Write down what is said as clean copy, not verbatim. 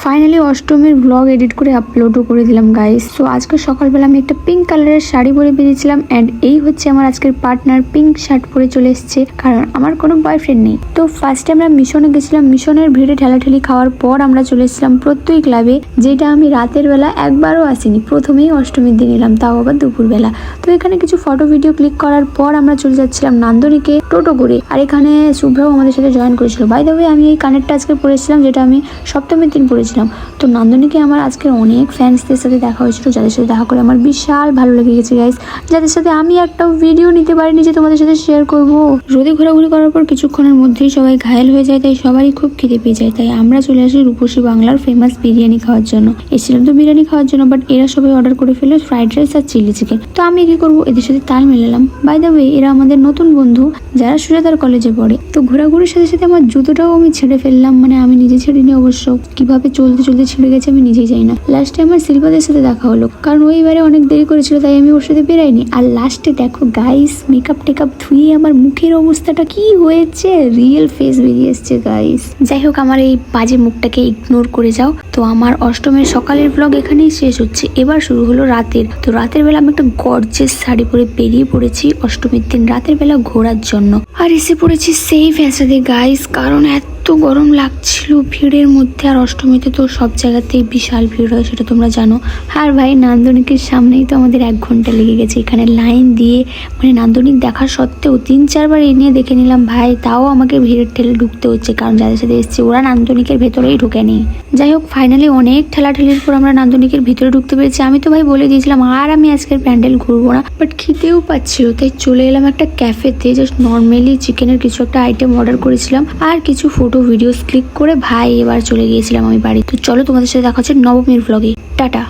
Finally অষ্টমীর blog edit করে আপলোডও করে দিলাম গাইস। তো আজকে সকালবেলা আমি একটা পিঙ্ক কালারের শাড়ি পরে বেরিয়েছিলাম অ্যান্ড এই হচ্ছে আমার আজকের পার্টনার, পিঙ্ক শার্ট পরে চলে এসেছে, কারণ আমার কোনো বয়ফ্রেন্ড নেই। তো ফার্স্টে আমরা মিশনে গেছিলাম, মিশনের ভিড়ে ঠেলাঠেলি খাওয়ার পর আমরা চলে এসেছিলাম প্রত্যয় ক্লাবে, যেটা আমি রাতের বেলা একবারও আসিনি, প্রথমেই অষ্টমীর দিন এলাম, তাও আবার দুপুরবেলা। তো এখানে কিছু ফটো ভিডিও ক্লিক করার পর আমরা চলে যাচ্ছিলাম নান্দনিকে টোটো করে, আর এখানে শুভ্রাও আমাদের সাথে জয়েন করেছিল। বাই দ্য ওয়ে আমি এই কানেরটা আজকে পরেছিলাম, যেটা আমি সপ্তমীর দিন পরেছিলাম। তো নান্দনিকে আমার আজকে অনেক ফ্যান্সদের সাথে দেখা হয়েছিল, যাদের সাথে দেখা করে আমার বিশাল ভালো লেগে গেছে গাইস, যাদের সাথে আমি একটা ভিডিও নিতে পারিনি যে তোমাদের সাথে শেয়ার করব। রোদে ঘোরাঘুরি করার পর কিছুক্ষণের মধ্যেই সবাই ঘায়েল হয়ে যায়, তাই সবারই খুব খিদে পেয়ে যায়। তাই আমরা চলে আসি রূপসী বাংলার ফেমাস বিরিয়ানি খাওয়ার জন্য। এসেছিলাম তো বিরিয়ানি খাওয়ার জন্য, বাট এরা সবাই অর্ডার করে ফেলে ফ্রাইড রাইস আর চিলি চিকেন। তো আমি কি করবো, এদের সাথে তাল মেলালাম। বাই দ্য ওয়ে এরা আমাদের নতুন বন্ধু, যারা সুজাতার কলেজে পড়ে। তো ঘোরাঘুরির সাথে সাথে আমার জুতোটাও আমি ছেড়ে ফেললাম, মানে আমি নিজে ছেড়িনি অবশ্য, কিভাবে চলতে চলতে ছিঁড়ে গেছে আমি নিজেই জানি না। লাস্টে আমার শিল্পাদের সাথে দেখা হলো, কারণ ওইবারে অনেক দেরি করেছিল, তাই আমি ওর সাথে বেরাইনি। আর লাস্টে দেখো গাইস, মেকআপ টেকআপ ধুয়ে আমার মুখের অবস্থাটা কি হয়েছে, রিয়েল ফেস বেরিয়ে এসছে গাইস। যাই হোক, আমার এই বাজে মুখটাকে ইগনোর করে যাও। তো আমার অষ্টমীর সকালের ব্লগ এখানেই শেষ হচ্ছে, এবার শুরু হলো রাতের। তো রাতের বেলা আমি একটা গর্জেস শাড়ি পরে বেরিয়ে পড়েছি অষ্টমীর দিন রাতের বেলা ঘোরার জন্য। আর এসে পড়েছি সেই ফ্যাশনে গাইস, কারণ এত গরম লাগছিল ভিড়ের মধ্যে। আর অষ্টমীতে তো সব জায়গাতেই বিশাল ভিড় হয়, সেটা তোমরা জানো। আর ভাই নান্দনিকের সামনেই তো আমাদের 1 ঘন্টা লেগে গেছে এখানে লাইন দিয়ে, মানে নান্দনিক দেখার সত্ত্বেও 3-4 বার এনে দেখে নিলাম ভাই, তাও আমাকে ভিড়ের ঠেলে ঢুকতে হচ্ছে, কারণ যাদের সাথে এসেছে ওরা নান্দনিকের ভেতরেই ঢুকেনি। যাই হোক, ফাইনালি অনেক ঠেলাঠেলির পর আমরা নান্দনিকের ভিতরে ঢুকতে পেরেছি। আমি তো ভাই বলে দিয়েছিলাম আর আমি আজকের প্যান্ডেল ঘুরবো না, বাট খিদেও পাচ্ছিল, তাই চলে এলাম একটা ক্যাফেতে। জাস্ট নর্মালি চিকেনের কিছু একটা আইটেম অর্ডার করেছিলাম আর কিছু ফটো ভিডিওস ক্লিক করে ভাই এবার চলে গিয়েছিলাম আমি বাড়ি। তো চলো তোমাদের সাথে দেখা হচ্ছে নবমীর ব্লগে। টাটা।